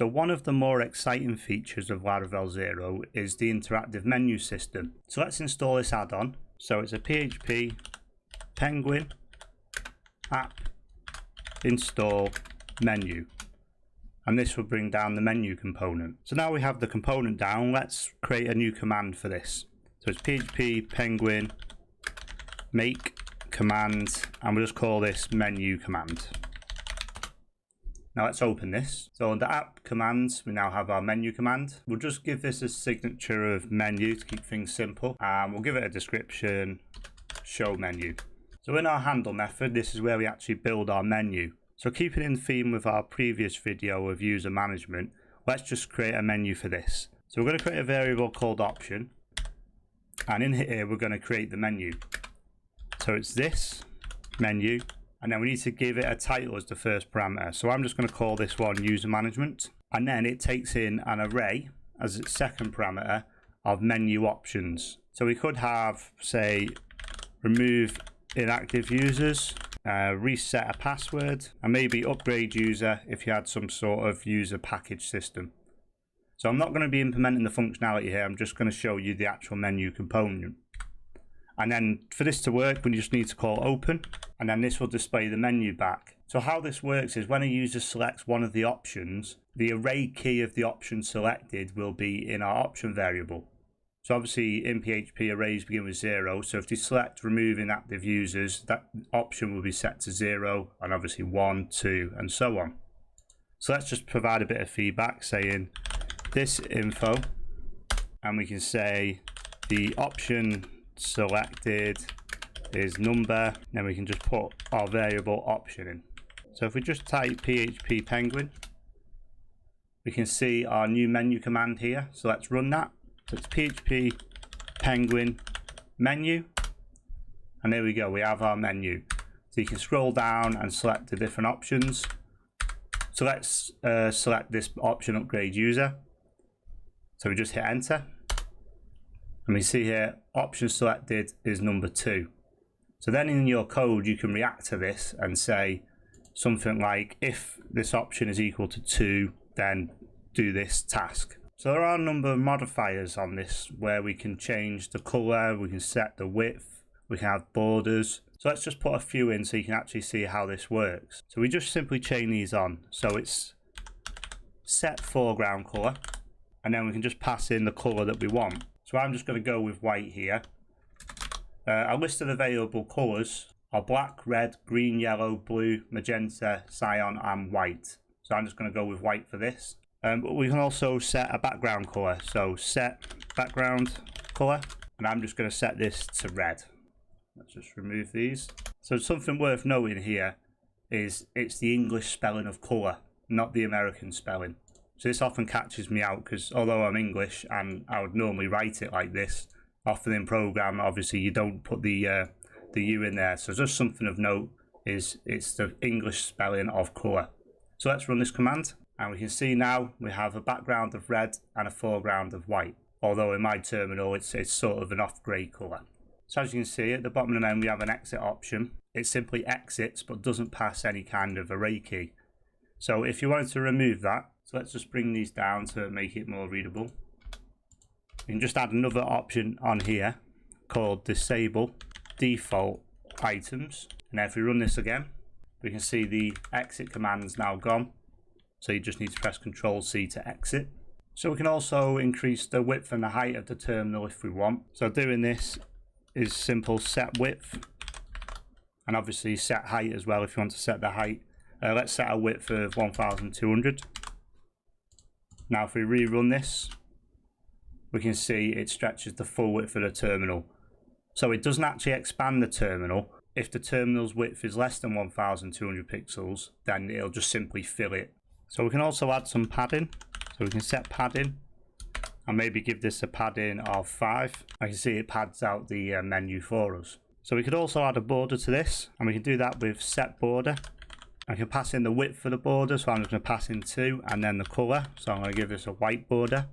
So one of the more exciting features of Laravel Zero is the interactive menu system. So let's install this add-on. So it's a PHP Penguin app install menu. And this will bring down the menu component. So now we have the component down, let's create a new command for this. So it's PHP Penguin make command, and we'll just call this menu command. Now let's open this. So under app commands, we now have our menu command. We'll just give this a signature of menu to keep things simple. And we'll give it a description, show menu. So in our handle method, this is where we actually build our menu. So keeping in theme with our previous video of user management, let's just create a menu for this. So we're going to create a variable called option, and in here we're going to create the menu. So it's this menu, and then we need to give it a title as the first parameter. So I'm just going to call this one user management, and then it takes in an array as its second parameter of menu options. So we could have, say, remove inactive users, reset a password, and maybe upgrade user if you had some sort of user package system. So I'm not going to be implementing the functionality here, I'm just going to show you the actual menu component. And then for this to work, we just need to call open, and then this will display the menu back. So how this works is when a user selects one of the options, the array key of the option selected will be in our option variable. So obviously in PHP arrays begin with 0, so if they select remove inactive users, that option will be set to 0, and obviously 1, 2 and so on. So let's just provide a bit of feedback saying this info, and we can say the option selected is number, then we can just put our variable option in. So if we just type PHP Penguin, we can see our new menu command here. So let's run that. So it's PHP Penguin menu, and there we go, we have our menu. So you can scroll down and select the different options. So let's select this option, upgrade user. So we just hit enter, and we see here option selected is number 2. So then in your code you can react to this and say something like, if this option is equal to 2, then do this task. So there are a number of modifiers on this where we can change the color, we can set the width, we can have borders. So let's just put a few in so you can actually see how this works. So we just simply chain these on. So it's set foreground color, and then we can just pass in the color that we want. So I'm just going to go with white here. Our list of available colors are black, red, green, yellow, blue, magenta, cyan and white. So I'm just going to go with white for this. But we can also set a background color. So set background color, and I'm just going to set this to red. Let's just remove these. So something worth noting here is it's the English spelling of color, not the American spelling. So this often catches me out because although I'm English and I would normally write it like this, often in program obviously you don't put the U in there. So just something of note is it's the English spelling of color. So let's run this command. And we can see now we have a background of red and a foreground of white. Although in my terminal it's sort of an off-grey colour. So as you can see at the bottom of the menu we have an exit option. It simply exits but doesn't pass any kind of array key. So if you wanted to remove that, so let's just bring these down to make it more readable. You can just add another option on here called disable default items. And if we run this again, we can see the exit command is now gone. So you just need to press Ctrl+C to exit. So we can also increase the width and the height of the terminal if we want. So doing this is simple, set width, and obviously set height as well if you want to set the height. Let's set a width of 1200. Now if we rerun this, we can see it stretches the full width of the terminal. So it doesn't actually expand the terminal. If the terminal's width is less than 1200 pixels, then it'll just simply fill it. So we can also add some padding. So we can set padding and maybe give this a padding of 5. I can see it pads out the menu for us. So we could also add a border to this, and we can do that with set border. I can pass in the width for the border, so I'm just going to pass in 2, and then the colour. So I'm going to give this a white border.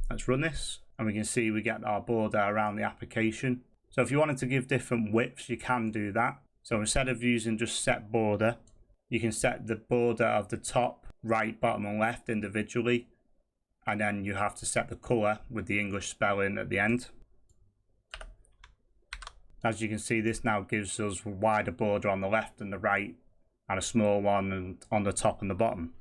Let's run this, and we can see we get our border around the application. So if you wanted to give different widths, you can do that. So instead of using just set border, you can set the border of the top right, bottom and left individually, and then you have to set the colour with the English spelling at the end. As you can see, this now gives us a wider border on the left and the right and a small one on the top and the bottom.